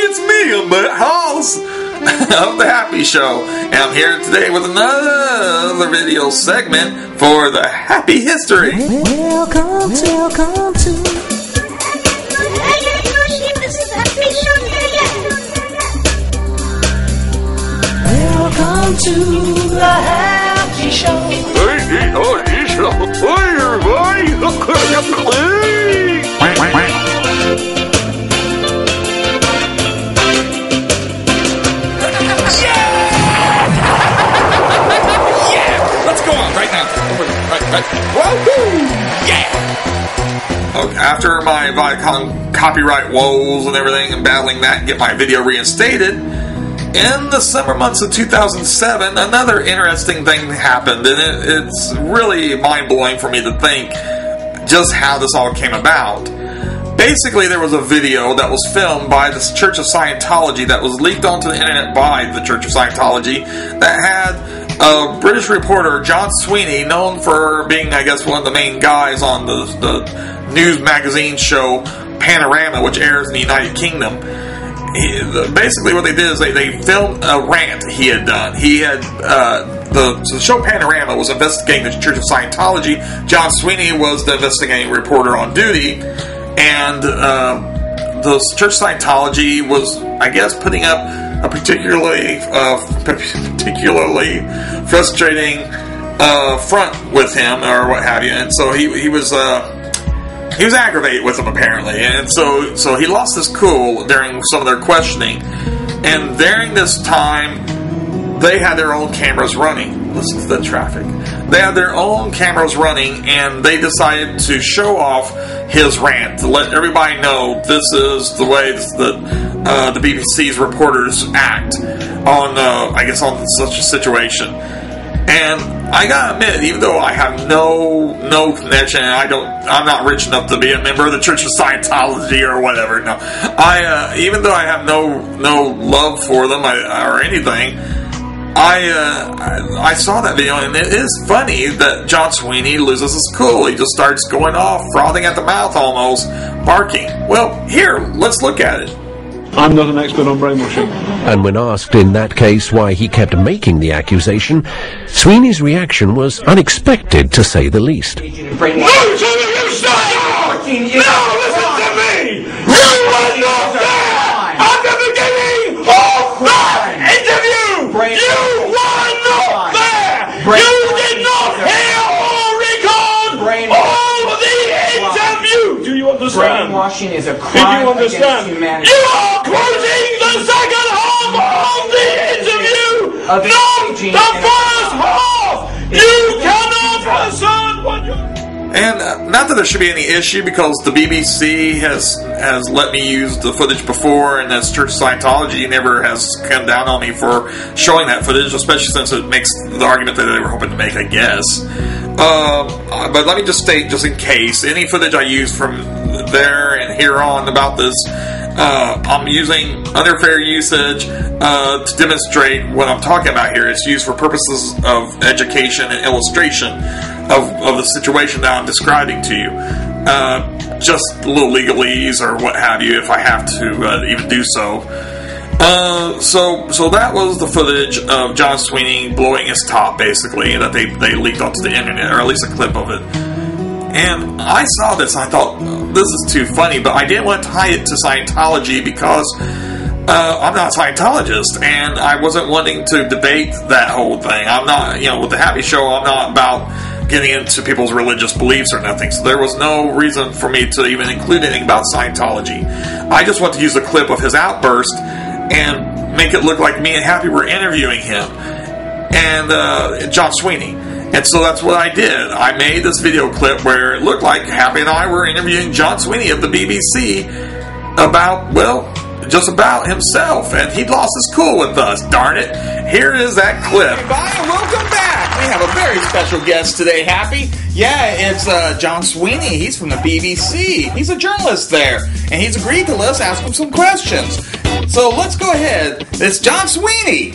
it's me, I'm MattHawes of The Happy Show. And I'm here today with another video segment for the Happy History. Welcome to This is the Happy Show here. Welcome to the Happy Show. After my Viacom copyright woes and everything and battling that and get my video reinstated, in the summer months of 2007, another interesting thing happened, and it's really mind-blowing for me to think just how this all came about. Basically, there was a video that was filmed by the Church of Scientology that was leaked onto the internet by the Church of Scientology that had a British reporter, John Sweeney, known for being, I guess, one of the main guys on the news magazine show Panorama, which airs in the United Kingdom. Basically what they did is they filmed a rant he had done. He had the show Panorama was investigating the Church of Scientology. John Sweeney was the investigating reporter on duty, and the Church of Scientology was, I guess, putting up a particularly frustrating front with him or what have you, and so he was aggravated with them apparently, and so he lost his cool during some of their questioning. And during this time, they had their own cameras running. Listen to the traffic. They had their own cameras running, and they decided to show off his rant to let everybody know this is the way that the BBC's reporters act on, I guess, on such a situation. And I gotta admit, even though I have no connection, and I'm not rich enough to be a member of the Church of Scientology or whatever. No, even though I have no love for them or anything, I saw that video, and it is funny that John Sweeney loses his cool. He just starts going off, frothing at the mouth, almost barking. Well, here, let's look at it. I'm not an expert on brainwashing. And when asked in that case why he kept making the accusation, Sweeney's reaction was unexpected, to say the least. No, listen to me! You are not there! At the beginning of that interview! You were not there! You did not hear or record all the interview! Do you understand? Brainwashing is a crime against humanity. You are quoting the second half of the interview, not the first half! You cannot assert what you... And not that there should be any issue, because the BBC has let me use the footage before, and as Church of Scientology never has come down on me for showing that footage, especially since it makes the argument that they were hoping to make, I guess. But let me just state, just in case, any footage I use from there and here on about this, I'm using under fair usage to demonstrate what I'm talking about here. It's used for purposes of education and illustration of the situation that I'm describing to you. Just little legalese or what have you, if I have to even do so. So that was the footage of John Sweeney blowing his top, basically, that they leaked onto the internet, or at least a clip of it. And I saw this and I thought, this is too funny, but I didn't want to tie it to Scientology because I'm not a Scientologist, and I wasn't wanting to debate that whole thing. I'm not, with the Happy Show, I'm not about getting into people's religious beliefs or nothing, so there was no reason for me to even include anything about Scientology. I just want to use a clip of his outburst and make it look like me and Happy were interviewing him and John Sweeney. And so that's what I did. I made this video clip where it looked like Happy and I were interviewing John Sweeney of the BBC about, well, just about himself, and he'd lost his cool with us, darn it. Here is that clip. Everybody, welcome back. We have a very special guest today, Happy. Yeah, it's John Sweeney. He's from the BBC. He's a journalist there, and he's agreed to let us ask him some questions. So let's go ahead. It's John Sweeney.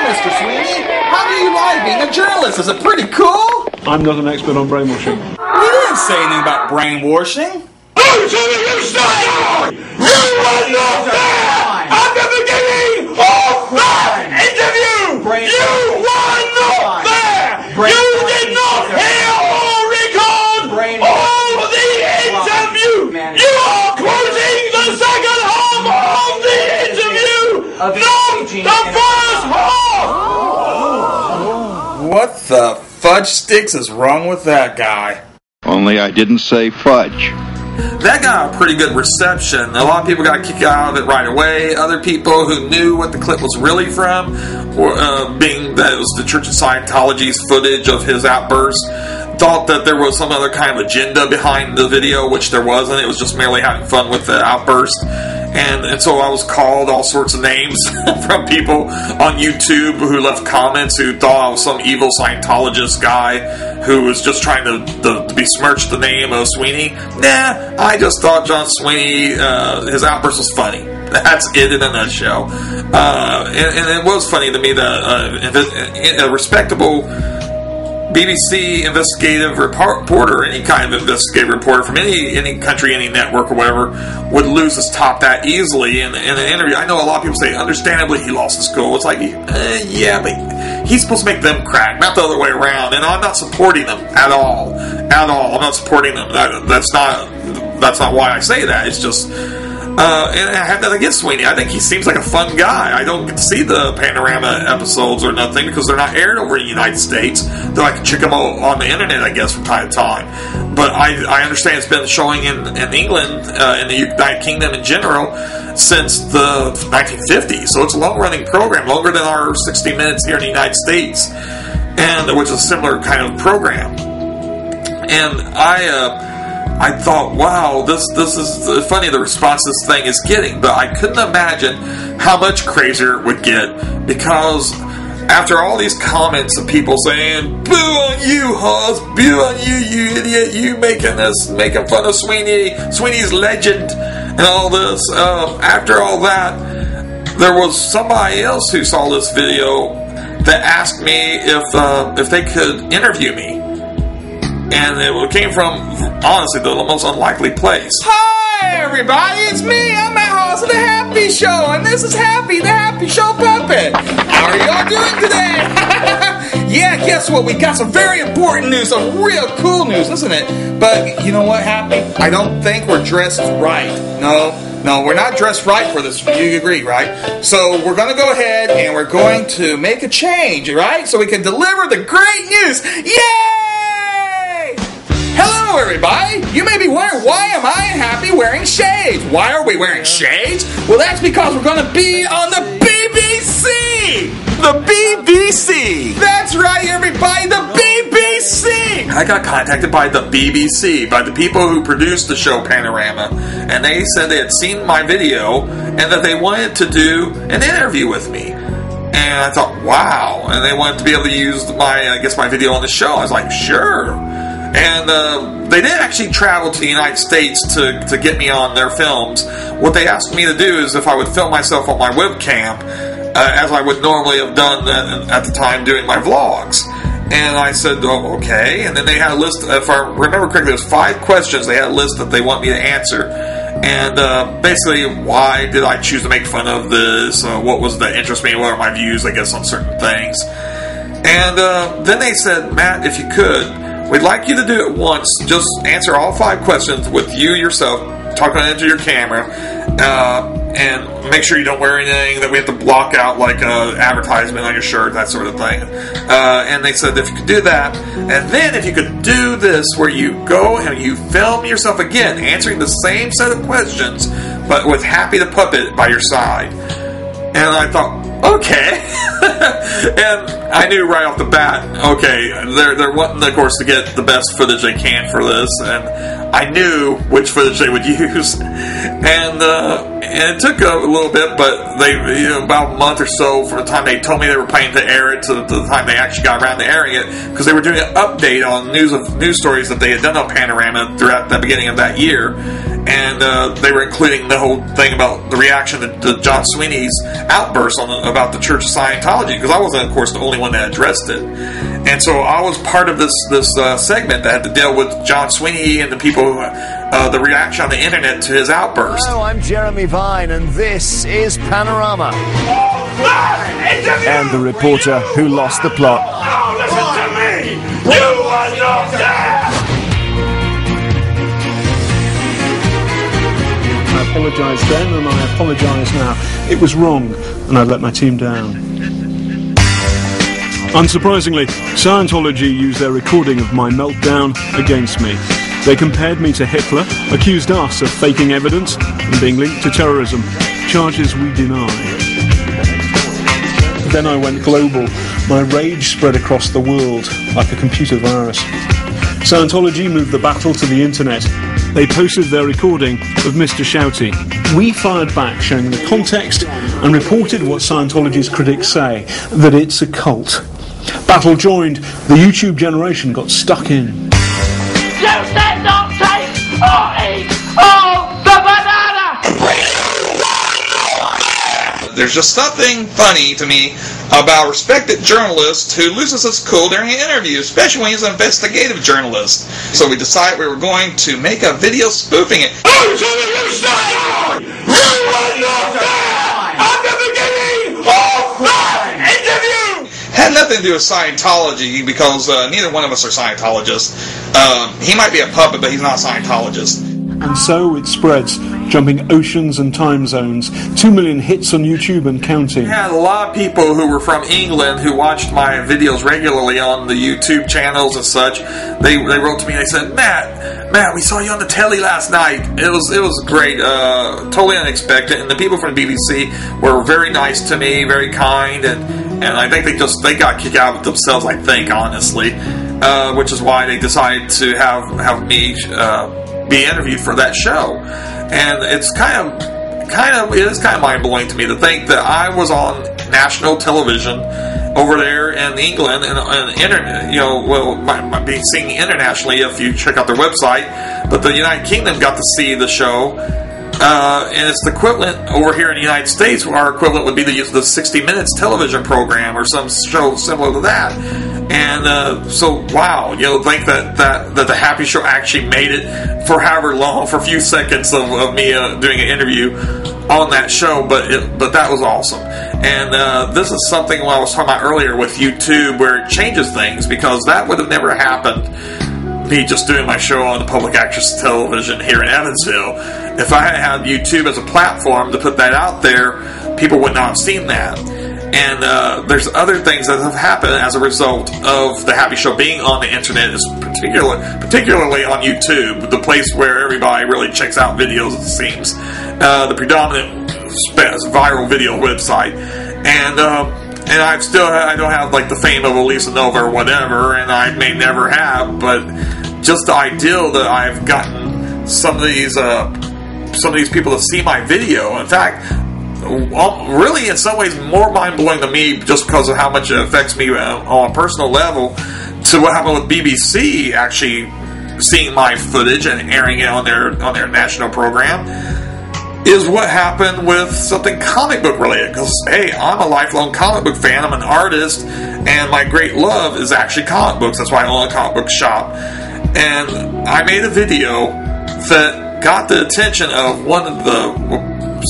Mr. Sweeney, how do you like being a journalist? Is it pretty cool? I'm not an expert on brainwashing. You didn't say anything about brainwashing. No, Usually you say you were not there at the beginning of that interview. You were not there. You did not hear or record all the interview. You are quoting the second half of the interview, not the first half. What the fudge sticks is wrong with that guy? Only I didn't say fudge. That got a pretty good reception. A lot of people got kicked out of it right away. Other people who knew what the clip was really from, being that it was the Church of Scientology's footage of his outburst, thought that there was some other kind of agenda behind the video, which there wasn't. It was just merely having fun with the outburst. And so I was called all sorts of names from people on YouTube who left comments who thought I was some evil Scientologist guy who was just trying to besmirch the name of Sweeney. Nah, I just thought John Sweeney, his outburst was funny. That's it in a nutshell. And it was funny to me that a respectable BBC investigative reporter, any kind of investigative reporter from any country, any network or whatever, would lose his top that easily in an interview. I know a lot of people say, understandably, he lost his cool. It's like, yeah, but he's supposed to make them crack, not the other way around. And I'm not supporting them at all. At all. I'm not supporting them. That's not why I say that. It's just... and I have nothing against Sweeney. I think he seems like a fun guy. I don't get to see the Panorama episodes or nothing because they're not aired over in the United States. Though I can check them all on the internet, I guess, from time to time. But I understand it's been showing in England, in the United Kingdom in general, since the 1950s. So it's a long-running program, longer than our 60 Minutes here in the United States, and which is a similar kind of program. And I thought, wow, this is funny, the response this thing is getting, but I couldn't imagine how much crazier it would get, because after all these comments of people saying, boo on you, Hawes, boo on you, you idiot, you making fun of Sweeney's legend, and all this, after all that, there was somebody else who saw this video that asked me if they could interview me. And it came from, honestly, the most unlikely place. Hi, everybody, it's me. I'm MattHawes of the Happy Show, and this is Happy, the Happy Show Puppet. How are y'all doing today? Yeah, guess what? We got some very important news, some real cool news, isn't it? But you know what, Happy? I don't think we're dressed right. No, we're not dressed right for this. You agree, right? So we're going to go ahead and we're going to make a change, right? So we can deliver the great news. Yay! Hello, everybody! You may be wondering, why am I and Happy wearing shades? Why are we wearing shades? Well, that's because we're going to be on the BBC! The BBC! That's right, everybody, the BBC! I got contacted by the BBC, by the people who produced the show Panorama, and they said they had seen my video and that they wanted to do an interview with me. And I thought, wow, and they wanted to be able to use my video on the show. I was like, sure. And they did actually travel to the United States to get me on their films. What they asked me to do is if I would film myself on my webcam, as I would normally have done at the time doing my vlogs. And I said, oh, okay. And then they had a list, if I remember correctly, it was 5 questions. They had a list that they want me to answer. And basically, why did I choose to make fun of this? What was the interest me? What are my views, I guess, on certain things? And then they said, Matt, if you could, we'd like you to do it once. Just answer all 5 questions with you yourself, talking into your camera, and make sure you don't wear anything that we have to block out, like advertisement on your shirt, that sort of thing. And they said if you could do that, and then if you could do this, where you go and you film yourself again, answering the same set of questions, but with Happy the Puppet by your side. And I thought, okay. And I knew right off the bat, okay, they're wanting, of course, to get the best footage they can for this, and I knew which footage they would use. And it took a little bit, but they, about a month or so from the time they told me they were planning to air it to the time they actually got around to airing it, because they were doing an update on news stories that they had done on Panorama throughout the beginning of that year. And they were including the whole thing about the reaction to John Sweeney's outburst about the Church of Scientology, because I wasn't, of course, the only one that addressed it. And so I was part of this segment that had to deal with John Sweeney and the people, the reaction on the internet to his outburst. Hello, I'm Jeremy Vine, and this is Panorama. And the reporter who lost the plot. Oh, listen to me! You are not there! I apologise then, and I apologise now. It was wrong, and I let my team down. Unsurprisingly, Scientology used their recording of my meltdown against me. They compared me to Hitler, accused us of faking evidence and being linked to terrorism, charges we deny. Then I went global. My rage spread across the world like a computer virus. Scientology moved the battle to the internet. They posted their recording of Mr. Shouty. We fired back, showing the context, and reported what Scientology's critics say, that it's a cult. Battle joined. The YouTube generation got stuck in. You did not take or eat all the banana! There's just something funny to me about a respected journalist who loses his cool during an interview, especially when he's an investigative journalist. So we decided we were going to make a video spoofing it. I'm telling you, stop! You were not there at the beginning of that interview! Had nothing to do with Scientology because neither one of us are Scientologists. He might be a puppet, but he's not a Scientologist. And so it spreads, jumping oceans and time zones. 2 million hits on YouTube and counting. I had a lot of people who were from England who watched my videos regularly on the YouTube channels and such. They wrote to me and they said, Matt, we saw you on the telly last night. It was great, totally unexpected. And the people from the BBC were very nice to me, very kind, and I think they got kicked out of themselves, I think, honestly, which is why they decided to have me be interviewed for that show. And it's kind of mind-blowing to me to think that I was on national television over there in England and internet, being seen internationally if you check out their website. But the United Kingdom got to see the show. And it's the equivalent over here in the United States. Our equivalent would be the 60 Minutes television program or some show similar to that. And so, wow, think that the Happy Show actually made it for however long, for a few seconds of me doing an interview on that show. But that was awesome. And this is something I was talking about earlier with YouTube, where it changes things, because that would have never happened. Me just doing my show on the public access television here in Evansville. If I had YouTube as a platform to put that out there, people would not have seen that. And there's other things that have happened as a result of the Happy Show being on the internet, particularly on YouTube, the place where everybody really checks out videos, it seems. The predominant viral video website. And I don't have like the fame of Elisa Nova or whatever, and I may never have, but just the ideal that I've gotten some of these people to see my video. In fact, really in some ways more mind-blowing to me, just because of how much it affects me on a personal level, to what happened with BBC actually seeing my footage and airing it on their national program, is what happened with something comic book related. Because, hey, I'm a lifelong comic book fan. I'm an artist, and my great love is actually comic books. That's why I own a comic book shop. And I made a video that got the attention of one of the,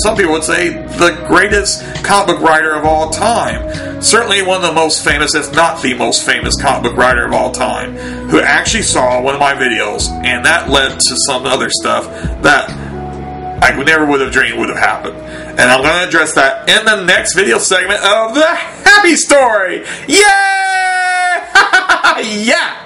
some people would say, the greatest comic book writer of all time. Certainly one of the most famous, if not the most famous comic book writer of all time, who actually saw one of my videos, and that led to some other stuff that I never would have dreamed would have happened. And I'm going to address that in the next video segment of the Happy Story. Yeah! Yeah!